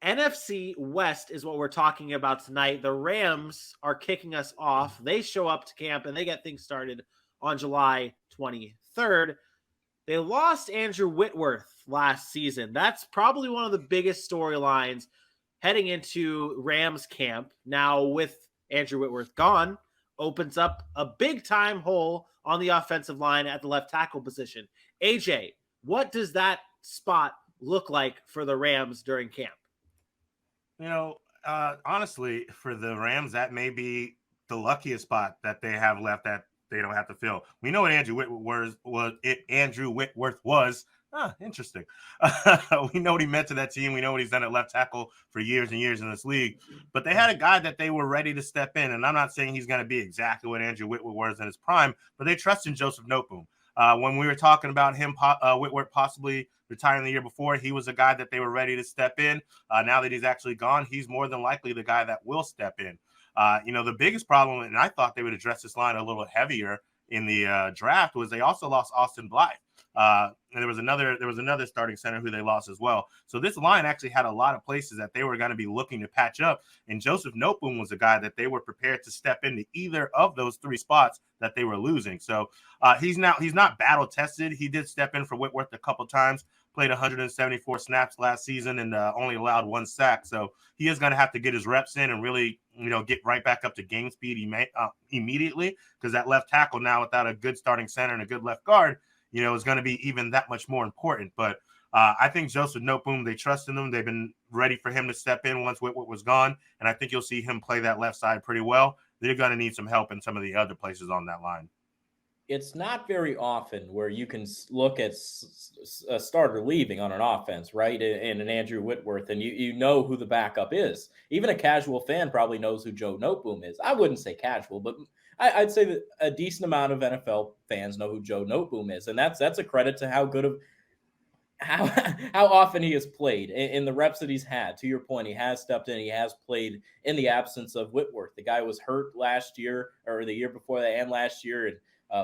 NFC West is what we're talking about tonight. The Rams are kicking us off. They show up to camp and they get things started on July 23rd. They lost Andrew Whitworth last season. That's probably one of the biggest storylines heading into Rams camp. Now, with Andrew Whitworth gone, opens up a big-time hole on the offensive line at the left tackle position. AJ, what does that spot look like for the Rams during camp? Honestly, for the Rams, that may be the luckiest spot that they have left that they don't have to fill. We know what Andrew Whitworth was. Interesting. We know what he meant to that team. We know what he's done at left tackle for years and years in this league. But they had a guy that they were ready to step in. And I'm not saying he's going to be exactly what Andrew Whitworth was in his prime, but they trust in Joseph Noteboom. When we were talking about him, Whitworth possibly retiring the year before, he was a guy that they were ready to step in. Now that he's actually gone, he's more than likely the guy that will step in. The biggest problem, and I thought they would address this line a little heavier in the draft, was they also lost Austin Blythe. And there was another starting center who they lost as well. So this line actually had a lot of places that they were going to be looking to patch up. And Joseph Noteboom was a guy that they were prepared to step into either of those three spots that they were losing. So he's not battle tested. He did step in for Whitworth a couple times, played 174 snaps last season and only allowed 1 sack. So he is going to have to get his reps in and really, get right back up to game speed immediately, because that left tackle now without a good starting center and a good left guard, is going to be even that much more important. But I think Joseph Noteboom, they trust in him. They've been ready for him to step in once Whitworth was gone. And I think you'll see him play that left side pretty well. They're going to need some help in some of the other places on that line. It's not very often where you can look at a starter leaving on an offense, right? And an Andrew Whitworth, and you know who the backup is. Even a casual fan probably knows who Joe Noteboom is. I wouldn't say casual, but I'd say that a decent amount of NFL fans know who Joe Noteboom is, and that's a credit to how good of how often he has played in the reps that he's had. To your point, he has stepped in. He has played in the absence of Whitworth. The guy was hurt last year or the year before that and last year, and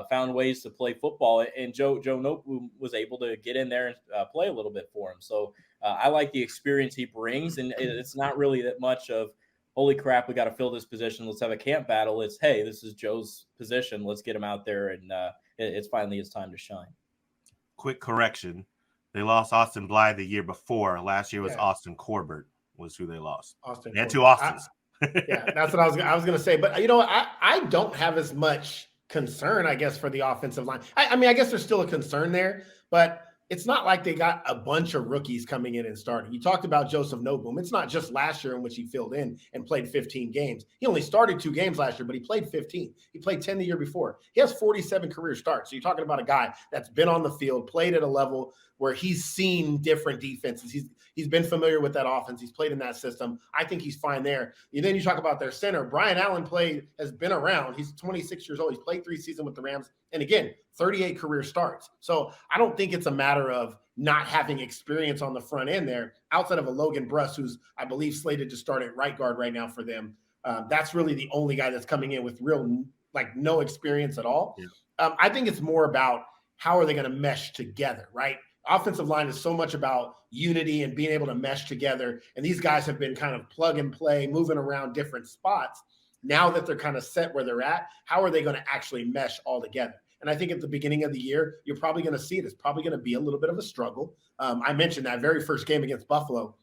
found ways to play football, and Joe Noteboom was able to get in there and play a little bit for him. So I like the experience he brings, and it's not really that much of, holy crap, we got to fill this position, let's have a camp battle. It's, hey, this is Joe's position, let's get him out there, and it's finally his time to shine. Quick correction. They lost Austin Blythe the year before. Last year was Austin Corbett was who they lost. They had 2 Austins. That's what I was going to say. But, I don't have as much concern, I guess, for the offensive line. I mean, I guess there's still a concern there, but it's not like they got a bunch of rookies coming in and starting. You talked about Joseph Noteboom. It's not just last year in which he filled in and played 15 games. He only started 2 games last year, but he played 15. He played 10 the year before. He has 47 career starts. So you're talking about a guy that's been on the field, played at a level where he's seen different defenses. He's been familiar with that offense. He's played in that system. I think he's fine there. And then you talk about their center. Brian Allen has been around. He's 26 years old. He's played 3 seasons with the Rams. And again, 38 career starts. So I don't think it's a matter of not having experience on the front end there, outside of a Logan Bruss, who's, I believe, slated to start at right guard right now for them. That's really the only guy that's coming in with real, no experience at all. Yeah. I think it's more about how are they going to mesh together, right? Offensive line is so much about unity and being able to mesh together. And these guys have been kind of plug and play, moving around different spots. Now that they're kind of set where they're at, how are they going to actually mesh all together? And I think at the beginning of the year, you're probably going to see it. It's probably going to be a little bit of a struggle. I mentioned that very first game against Buffalo.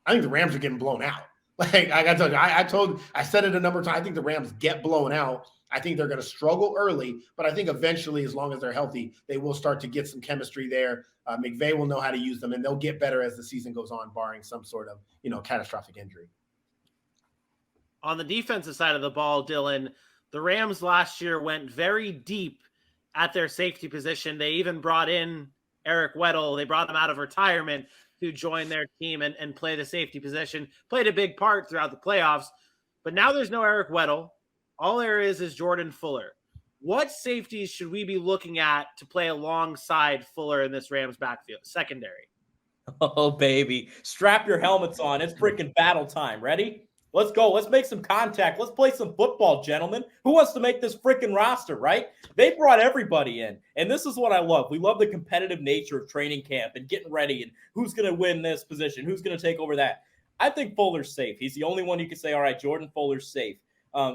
I think the Rams are getting blown out. Like I told you, I said it a number of times. I think the Rams get blown out. I think they're going to struggle early, but I think eventually, as long as they're healthy, they will start to get some chemistry there. McVay will know how to use them, and they'll get better as the season goes on, barring some sort of, catastrophic injury. On the defensive side of the ball, Dylan, the Rams last year went very deep at their safety position. They even brought in Eric Weddle. They brought him out of retirement to join their team and play the safety position. Played a big part throughout the playoffs. But now there's no Eric Weddle. All there is Jordan Fuller. What safeties should we be looking at to play alongside Fuller in this Rams backfield? Secondary. Oh, baby. Strap your helmets on. It's freaking battle time. Ready? Let's go. Let's make some contact. Let's play some football, gentlemen. Who wants to make this freaking roster, right? They brought everybody in. And this is what I love. We love the competitive nature of training camp and getting ready and who's going to win this position, who's going to take over that. I think Fuller's safe. He's the only one you can say, all right, Jordan Fuller's safe.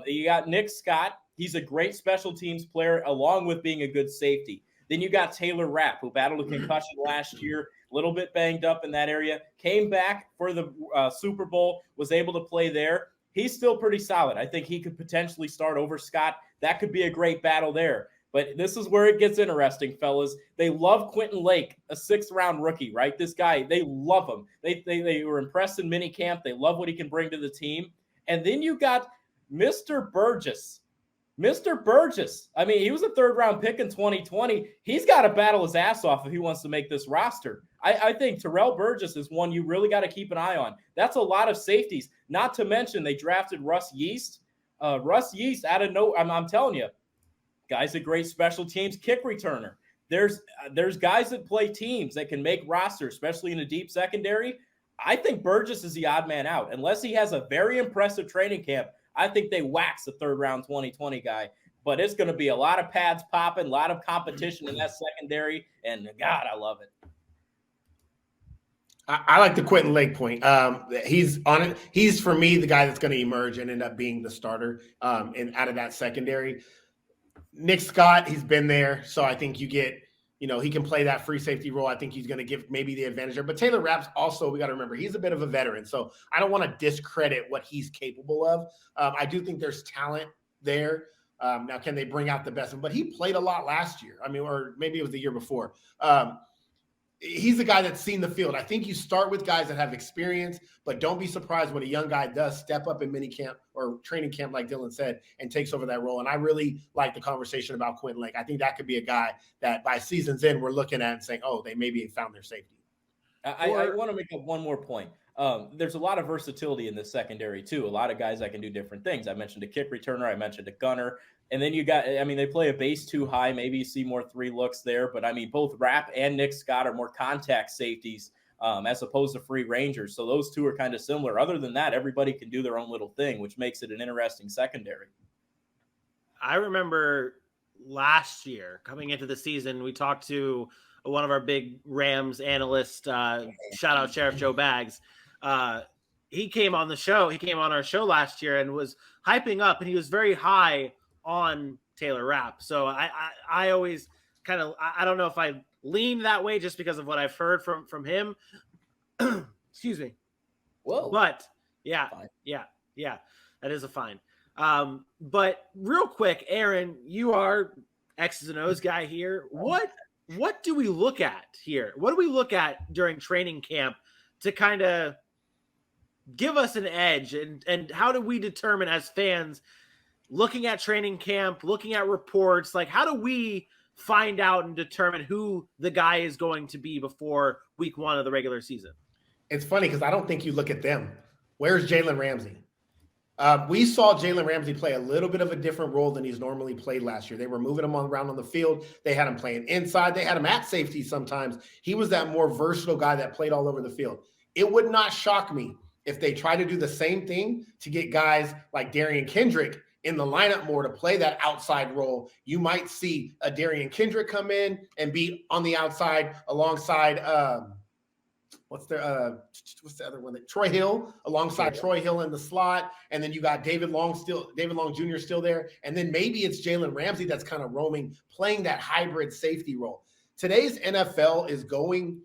You got Nick Scott. He's a great special teams player, along with being a good safety. Then you got Taylor Rapp, who battled a concussion last year, a little bit banged up in that area, came back for the Super Bowl, was able to play there. He's still pretty solid. I think he could potentially start over Scott. That could be a great battle there. But this is where it gets interesting, fellas. They love Quentin Lake, a 6th-round rookie, right? This guy, they love him. They were impressed in minicamp. They love what he can bring to the team. And then you got Mr. Burgess. Mr. Burgess. I mean, he was a 3rd-round pick in 2020. He's got to battle his ass off if he wants to make this roster. I think Terrell Burgess is one you really got to keep an eye on. That's a lot of safeties. Not to mention they drafted Russ Yeast. Russ Yeast out of no, I'm telling you, guy's a great special teams kick returner. There's guys that play teams that can make rosters, especially in a deep secondary. I think Burgess is the odd man out. Unless he has a very impressive training camp, I think they wax the 3rd-round 2020 guy. But it's going to be a lot of pads popping, a lot of competition in that secondary, and God, I love it. I like the Quentin Lake point. He's on it. He's, for me, the guy that's going to emerge and end up being the starter out of that secondary. Nick Scott, he's been there, so I think you get, he can play that free safety role. I think he's going to give maybe the advantage there. But Taylor Rapp's also, we got to remember, he's a bit of a veteran, so I don't want to discredit what he's capable of. I do think there's talent there. Now, can they bring out the best? But he played a lot last year. I mean, or maybe it was the year before. He's the guy that's seen the field. I think you start with guys that have experience, but don't be surprised when a young guy does step up in minicamp or training camp, like Dylan said, and takes over that role. And I really like the conversation about Quentin Lake. I think that could be a guy that by season's end, we're looking at and saying, oh, they maybe found their safety. I want to make up one more point. There's a lot of versatility in the secondary, too. A lot of guys that can do different things. I mentioned a kick returner. I mentioned a gunner. And then you got, they play a base 2 high. Maybe you see more 3 looks there. But, both Rapp and Nick Scott are more contact safeties as opposed to free rangers. So those two are kind of similar. Other than that, everybody can do their own little thing, which makes it an interesting secondary. I remember last year coming into the season, we talked to one of our big Rams analysts, shout out Sheriff Joe Baggs. He came on the show. He came on our show last year and was hyping up, and he was very high on Taylor Rapp. So I always kind of, I don't know if I lean that way just because of what I've heard from him. Excuse me. Whoa. But yeah, that is a fine. But real quick, Aaron, you are X's and O's guy here. What do we look at here? What do we look at during training camp to kind of give us an edge? And how do we determine as fans, looking at training camp, looking at reports, like how do we find out and determine who the guy is going to be before week 1 of the regular season? It's funny because I don't think you look at them. Where's Jalen Ramsey? We saw Jalen Ramsey play a little bit of a different role than he's normally played last year. They were moving him around on the field. They had him playing inside. They had him at safety sometimes. He was that more versatile guy that played all over the field. It would not shock me if they try to do the same thing to get guys like Darian Kendrick in the lineup more to play that outside role. You might see a Darian Kendrick come in and be on the outside alongside what's the other one? Troy Hill, alongside Troy Hill in the slot. And then you got David Long Jr. still there. And then maybe it's Jalen Ramsey that's kind of roaming, playing that hybrid safety role. Today's NFL is going,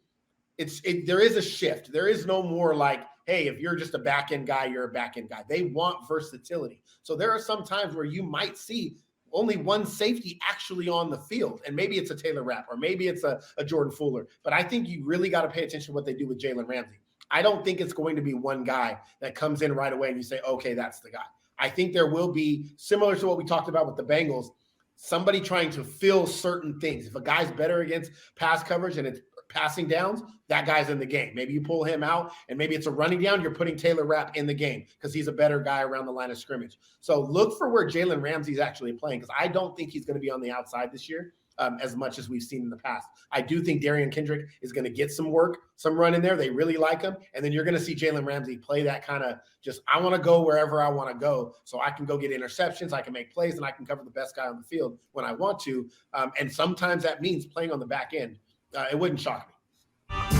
there is a shift. There is no more like, hey, if you're just a back-end guy, you're a back-end guy. They want versatility. So there are some times where you might see only one safety actually on the field. And maybe it's a Taylor Rapp or maybe it's a Jordan Fuller. But I think you really got to pay attention to what they do with Jalen Ramsey. I don't think it's going to be one guy that comes in right away and you say, okay, that's the guy. I think there will be, similar to what we talked about with the Bengals, somebody trying to fill certain things. If a guy's better against pass coverage and it's passing downs, that guy's in the game. Maybe you pull him out, and maybe it's a running down. You're putting Taylor Rapp in the game because he's a better guy around the line of scrimmage. So look for where Jalen Ramsey's actually playing, because I don't think he's going to be on the outside this year as much as we've seen in the past. I do think Darian Kendrick is going to get some work, some run in there. They really like him. And then you're going to see Jalen Ramsey play that kind of just, I want to go wherever I want to go so I can go get interceptions, I can make plays, and I can cover the best guy on the field when I want to. And sometimes that means playing on the back end. It wouldn't shock me.